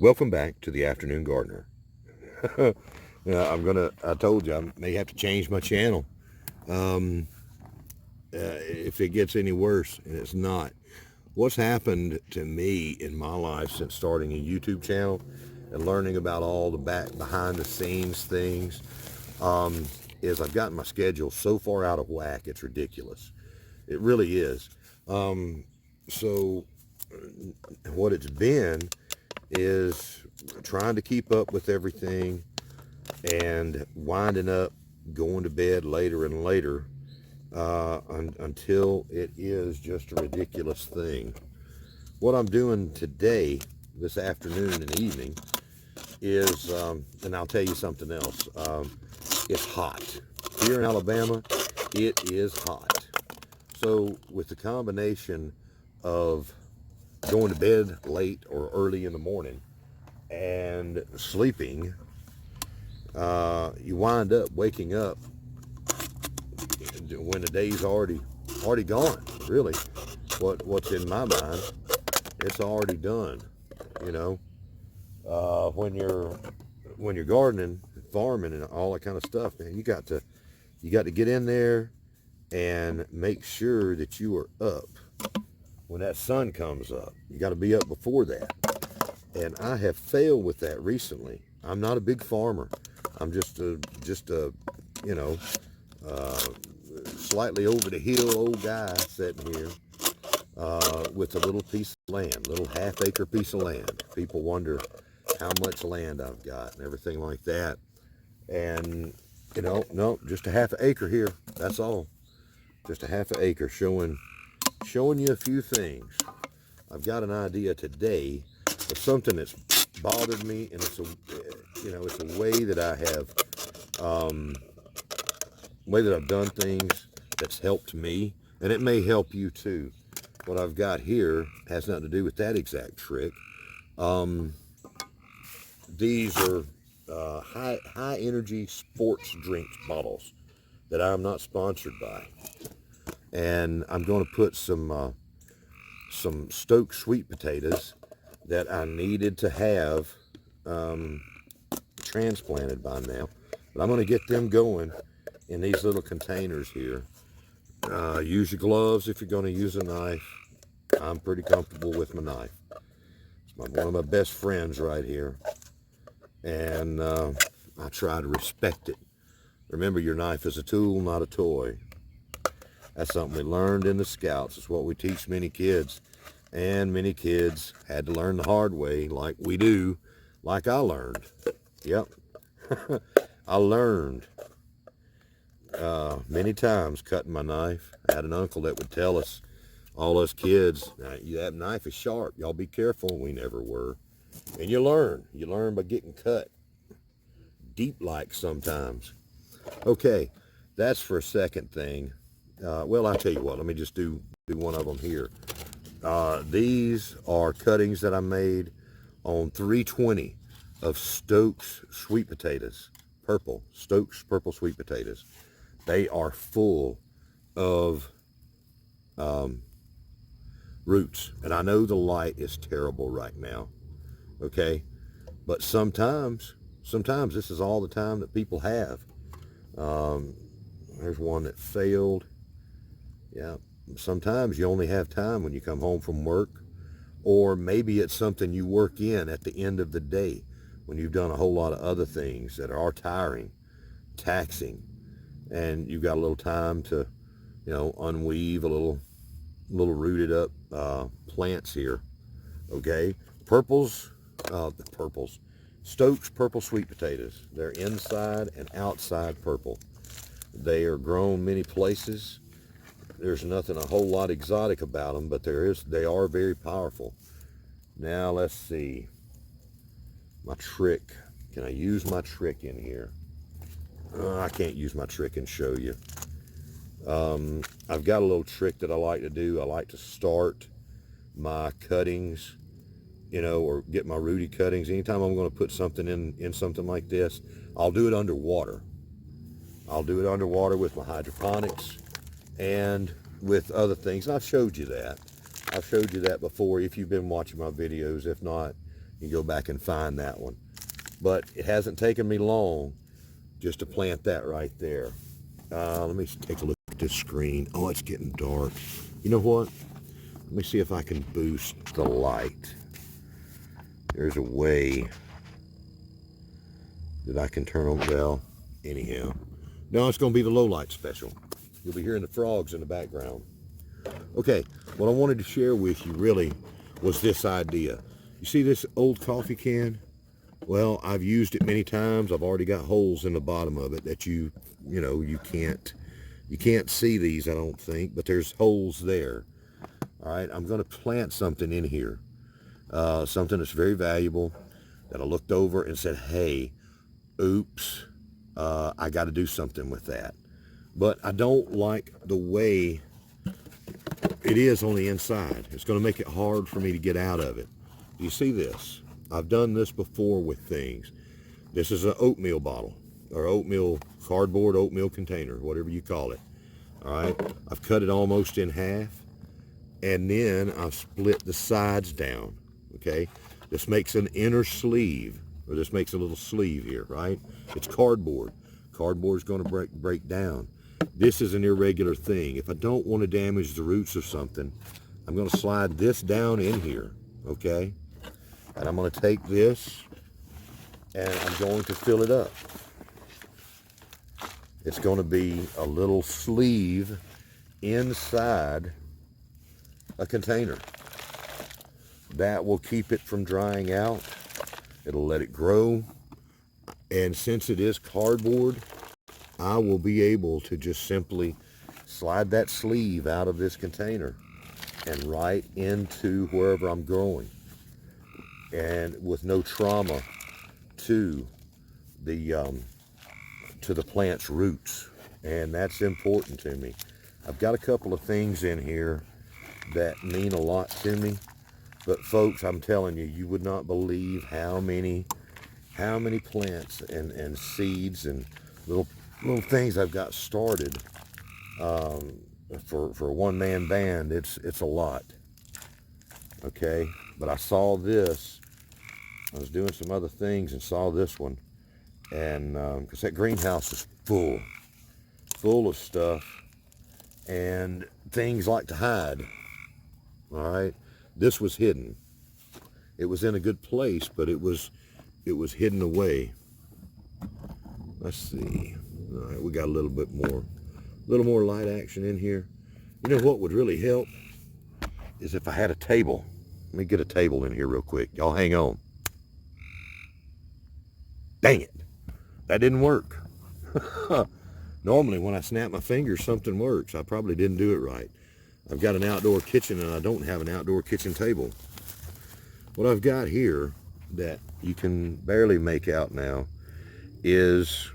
Welcome back to the Afternoon Gardener. I told you I may have to change my channel if it gets any worse, and it's not. What's happened to me in my life since starting a YouTube channel and learning about all the behind the scenes things is I've gotten my schedule so far out of whack, it's ridiculous. It really is. So what it's been is trying to keep up with everything and winding up going to bed later and later until it is just a ridiculous thing. What I'm doing today, this afternoon and evening, is, and I'll tell you something else, it's hot. Here in Alabama, it is hot. So with the combination of going to bed late or early in the morning and sleeping, you wind up waking up when the day's already gone. Really, what's in my mind, it's already done. You know, when you're gardening, farming, and all that kind of stuff, man, you got to get in there and make sure that you are up when that sun comes up. You got to be up before that. And I have failed with that recently. I'm not a big farmer. I'm just a you know, slightly over the hill old guy sitting here with a little piece of land, little half-acre piece of land. People wonder how much land I've got and everything like that. And, you know, no, just a half an acre here. That's all. Just a half an acre showing you a few things. I've got an idea today of something that's bothered me, and it's a, you know, it's a way that I have, way that I've done things that's helped me, and it may help you too. What I've got here has nothing to do with that exact trick. These are high energy sports drinks bottles that I'm not sponsored by. And I'm going to put some Stokes sweet potatoes that I needed to have transplanted by now. But I'm going to get them going in these little containers here. Use your gloves if you're going to use a knife. I'm pretty comfortable with my knife. It's one of my best friends right here. And I try to respect it. Remember, your knife is a tool, not a toy. That's something we learned in the Scouts. It's what we teach many kids. And many kids had to learn the hard way, like we do, like I learned. Yep. I learned many times cutting my knife. I had an uncle that would tell us, all us kids, that knife is sharp. Y'all be careful. We never were. And you learn. You learn by getting cut. Deep like sometimes. Okay, that's for a second thing. Well, I'll tell you what, let me just do one of them here. These are cuttings that I made on 320 of Stokes sweet potatoes. Purple, Stokes purple sweet potatoes. They are full of roots. And I know the light is terrible right now, okay? But sometimes this is all the time that people have. There's one that failed. Yeah, sometimes you only have time when you come home from work, or maybe it's something you work in at the end of the day when you've done a whole lot of other things that are tiring, taxing, and you've got a little time to, you know, unweave a little rooted up plants here. Okay, purples, Stokes purple sweet potatoes. They're inside and outside purple. They are grown many places. There's nothing a whole lot exotic about them, but they are very powerful. Now let's see. My trick. Can I use my trick in here? I can't use my trick and show you. I've got a little trick that I like to do. I like to start my cuttings, you know, or get my rooty cuttings. Anytime I'm going to put something in something like this, I'll do it underwater. I'll do it underwater with my hydroponics and with other things. I've showed you that. I've showed you that before if you've been watching my videos. If not, You go back and find that one. But it hasn't taken me long just to plant that right there. Let me take a look at this screen. Oh, it's getting dark. You know what? Let me see if I can boost the light. There's a way that I can turn on. Well, anyhow. No, it's going to be the low light special. You'll be hearing the frogs in the background. Okay, what I wanted to share with you really was this idea. You see this old coffee can? Well, I've used it many times. I've already got holes in the bottom of it that you can't see these, I don't think, but there's holes there. All right, I'm going to plant something in here, something that's very valuable that I looked over and said, hey, oops, I got to do something with that. But I don't like the way it is on the inside. It's going to make it hard for me to get out of it. You see this? I've done this before with things. This is an oatmeal bottle, or oatmeal, cardboard oatmeal container, whatever you call it. All right, I've cut it almost in half, and then I've split the sides down, okay? This makes an inner sleeve, or this makes a little sleeve here, right? It's cardboard. Cardboard's going to break down. This is an irregular thing. If I don't want to damage the roots of something, I'm going to slide this down in here, okay? And I'm going to take this, and I'm going to fill it up. It's going to be a little sleeve inside a container. That will keep it from drying out. It'll let it grow. And since it is cardboard, I will be able to just simply slide that sleeve out of this container and right into wherever I'm growing. And with no trauma to the plant's roots. And that's important to me. I've got a couple of things in here that mean a lot to me. But folks, I'm telling you, you would not believe how many plants and seeds and little things I've got started. For a one-man band, it's a lot. Okay, but I saw this. I was doing some other things and saw this one, and because that greenhouse is full of stuff, and things like to hide. All right, this was hidden. It was in a good place, but it was hidden away. Let's see. All right, we got a little more light action in here. You know what would really help is if I had a table. Let me get a table in here real quick. Y'all hang on. Dang it. That didn't work. Normally when I snap my fingers, something works. I probably didn't do it right. I've got an outdoor kitchen and I don't have an outdoor kitchen table. What I've got here that you can barely make out now is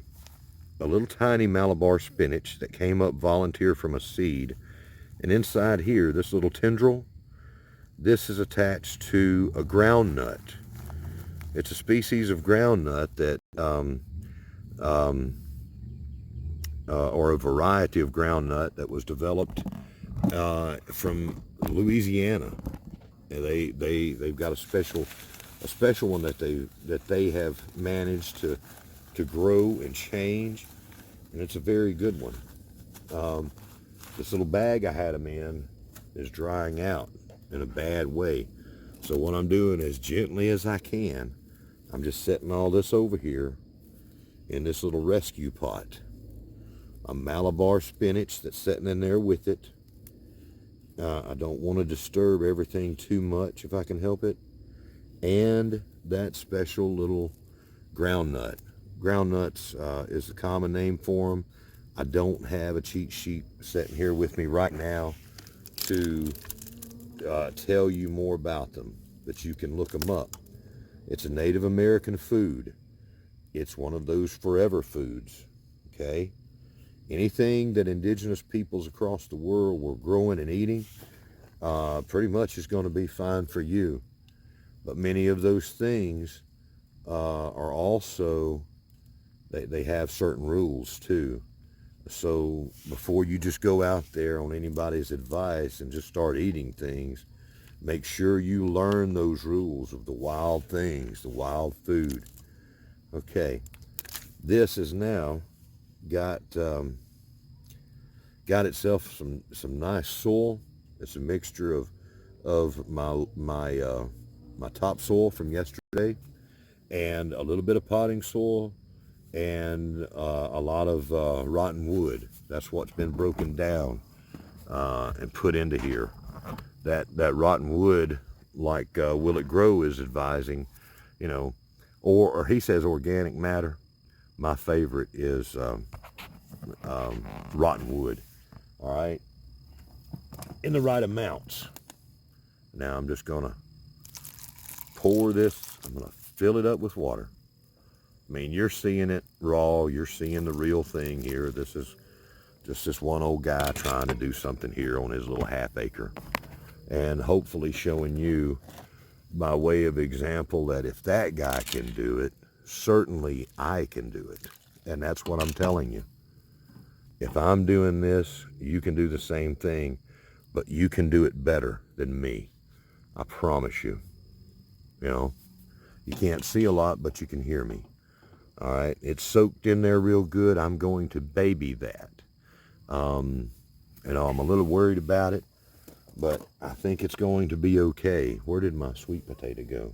a little tiny Malibar spinach that came up volunteer from a seed. And inside here, this little tendril, this is attached to a groundnut. It's a species of groundnut that, or a variety of groundnut that was developed from Louisiana. And they've got a special one that they have managed to grow and change, and it's a very good one. This little bag I had them in is drying out in a bad way. So what I'm doing as gently as I can, I'm just setting all this over here in this little rescue pot. A Malibar spinach that's sitting in there with it. I don't want to disturb everything too much if I can help it. And that special little groundnut. Groundnuts is the common name for them. I don't have a cheat sheet sitting here with me right now to tell you more about them, but you can look them up. It's a Native American food. It's one of those forever foods, okay? Anything that indigenous peoples across the world were growing and eating pretty much is going to be fine for you. But many of those things are also, they have certain rules too. So before you just go out there on anybody's advice and just start eating things, Make sure you learn those rules of the wild things, the wild food. Okay, this has now got got itself some nice soil. It's a mixture of my topsoil from yesterday, and a little bit of potting soil, and a lot of rotten wood. That's what's been broken down and put into here. That rotten wood, like Will It Grow is advising, you know, or he says organic matter. My favorite is rotten wood. All right, in the right amounts. Now I'm just gonna pour this. I'm gonna fill it up with water. I mean, you're seeing it raw. You're seeing the real thing here. This is just this one old guy trying to do something here on his little half acre, and hopefully showing you by way of example that if that guy can do it, certainly I can do it. And that's what I'm telling you. If I'm doing this, you can do the same thing, but you can do it better than me. I promise you. You know, you can't see a lot, but you can hear me. All right, it's soaked in there real good. I'm going to baby that. You know, I'm a little worried about it, but I think it's going to be okay. Where did my sweet potato go?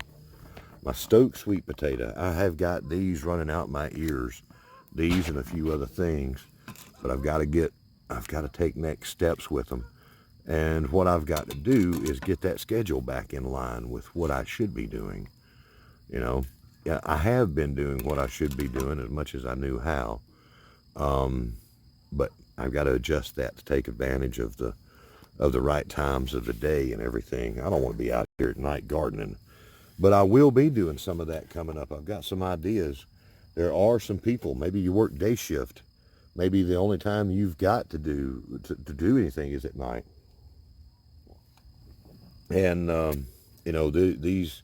My Stokes sweet potato. I have got these running out my ears. These and a few other things, but I've got to take next steps with them. And what I've got to do is get that schedule back in line with what I should be doing. You know, yeah, I have been doing what I should be doing as much as I knew how. But I've got to adjust that to take advantage of the right times of the day and everything. I don't want to be out here at night gardening, but I will be doing some of that coming up. I've got some ideas. There are some people, maybe you work day shift. Maybe the only time you've got to do anything is at night. And, you know, these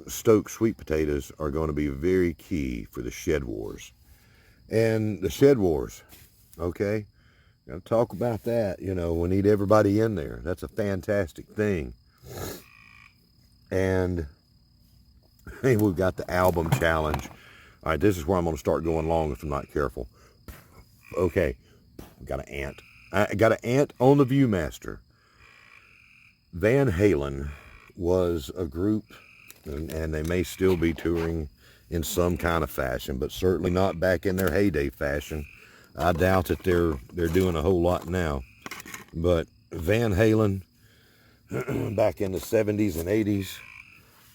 Stokes sweet potatoes are going to be very key for the shed wars. And the shed wars, okay? Got to talk about that. You know, we need everybody in there. That's a fantastic thing. And hey, we've got the album challenge. All right, this is where I'm going to start going long if I'm not careful. Okay, I've got an ant. I got an ant on the Viewmaster. Van Halen was a group, and they may still be touring in some kind of fashion, but certainly not back in their heyday fashion. I doubt that they're doing a whole lot now. But Van Halen, back in the 70s and 80s,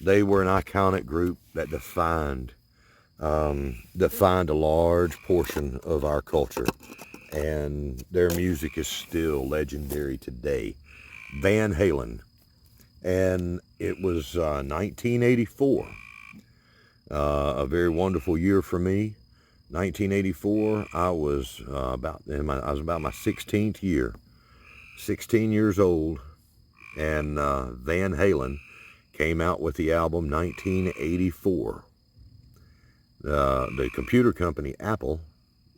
they were an iconic group that defined a large portion of our culture, and their music is still legendary today. Van Halen, and it was 1984, a very wonderful year for me. 1984, I was about my 16th year, 16 years old, and Van Halen came out with the album 1984. The computer company Apple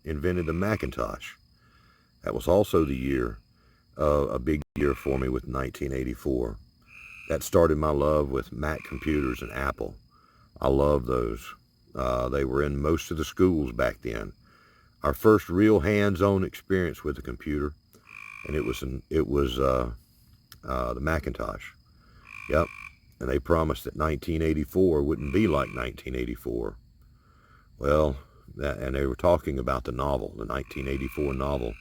invented the Macintosh. That was also the year, a big year for me with 1984. That started my love with Mac computers and Apple. I love those. They were in most of the schools back then. Our first real hands-on experience with the computer, and it was the Macintosh. Yep. And they promised that 1984 wouldn't be like 1984. Well, and they were talking about the novel, the 1984 novel.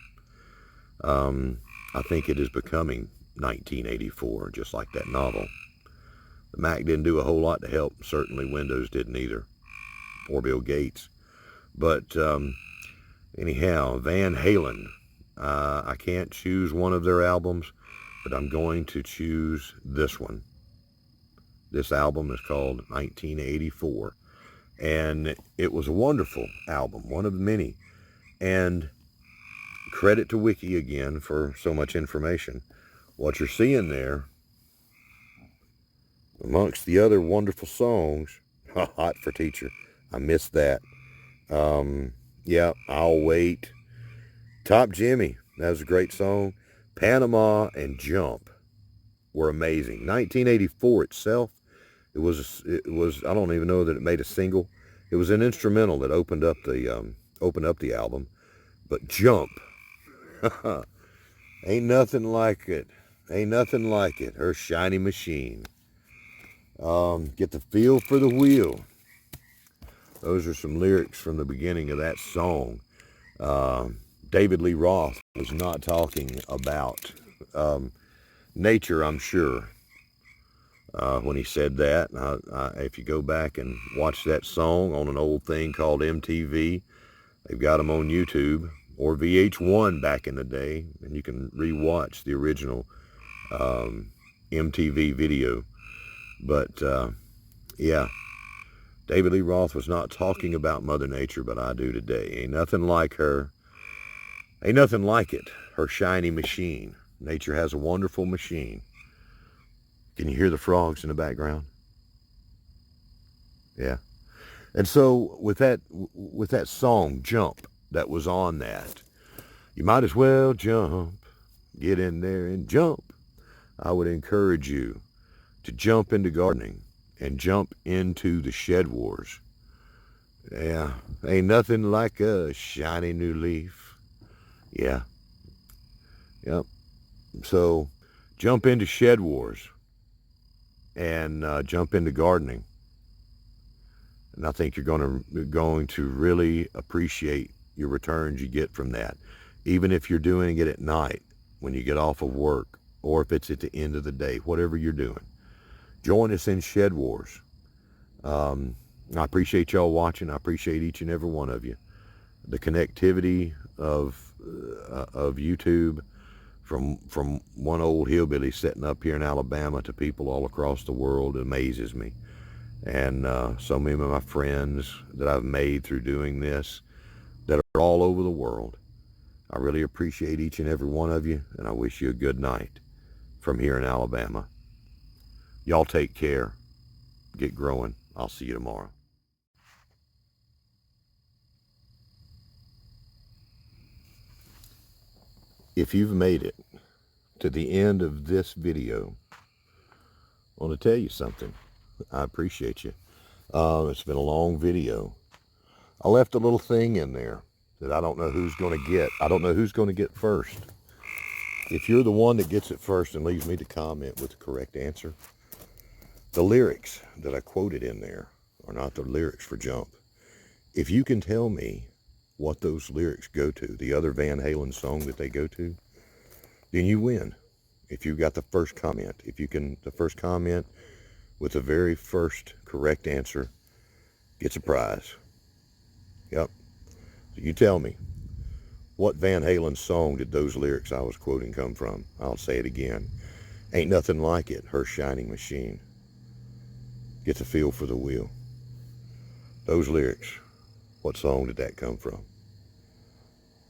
I think it is becoming 1984, just like that novel. The Mac didn't do a whole lot to help. Certainly Windows didn't either, or Bill Gates. But anyhow, Van Halen. I can't choose one of their albums, but I'm going to choose this one. This album is called 1984. And it was a wonderful album, one of many. And credit to Wiki again for so much information. What you're seeing there, amongst the other wonderful songs, Hot for Teacher. I missed that. Yeah, I'll Wait. Top Jimmy, that was a great song. Panama and Jump. were amazing. 1984 itself, it was, I don't even know that it made a single. It was an instrumental that opened up the album. But Jump, ain't nothing like it. Ain't nothing like it. Her shiny machine. Get the feel for the wheel. Those are some lyrics from the beginning of that song. David Lee Roth was not talking about nature, I'm sure, when he said that. If you go back and watch that song on an old thing called MTV, they've got them on YouTube, or VH1 back in the day, and you can rewatch the original MTV video. But yeah, David Lee Roth was not talking about Mother Nature, but I do today. Ain't nothing like her. Ain't nothing like it. Her shiny machine. Nature has a wonderful machine. Can you hear the frogs in the background? Yeah. And so with that song, Jump, that was on that, you might as well jump. Get in there and jump. I would encourage you to jump into gardening and jump into the shed wars. Yeah, ain't nothing like a shiny new leaf. Yeah. Yep. So jump into shed wars and jump into gardening. And I think you're going to really appreciate your returns you get from that. Even if you're doing it at night when you get off of work, or if it's at the end of the day, whatever you're doing. Join us in Shed Wars. I appreciate y'all watching. I appreciate each and every one of you. The connectivity of YouTube, from one old hillbilly sitting up here in Alabama to people all across the world, amazes me. And so many of my friends that I've made through doing this that are all over the world. I really appreciate each and every one of you, and I wish you a good night from here in Alabama. Y'all take care. Get growing. I'll see you tomorrow. If you've made it to the end of this video, I want to tell you something. I appreciate you. It's been a long video. I left a little thing in there that I don't know who's going to get. I don't know who's going to get first. If you're the one that gets it first and leaves me to comment with the correct answer, the lyrics that I quoted in there are not the lyrics for Jump. If you can tell me what those lyrics go to, the other Van Halen song that they go to, then you win. If you got the first comment, the first comment with the very first correct answer gets a prize. Yep. So you tell me, what Van Halen song did those lyrics I was quoting come from? I'll say it again. Ain't nothing like it, her shining machine. Get the feel for the wheel. Those lyrics, what song did that come from?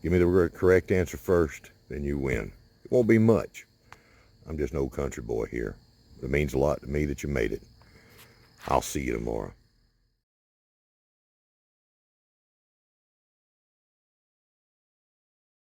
Give me the correct answer first, then you win. It won't be much. I'm just an old country boy here. It means a lot to me that you made it. I'll see you tomorrow.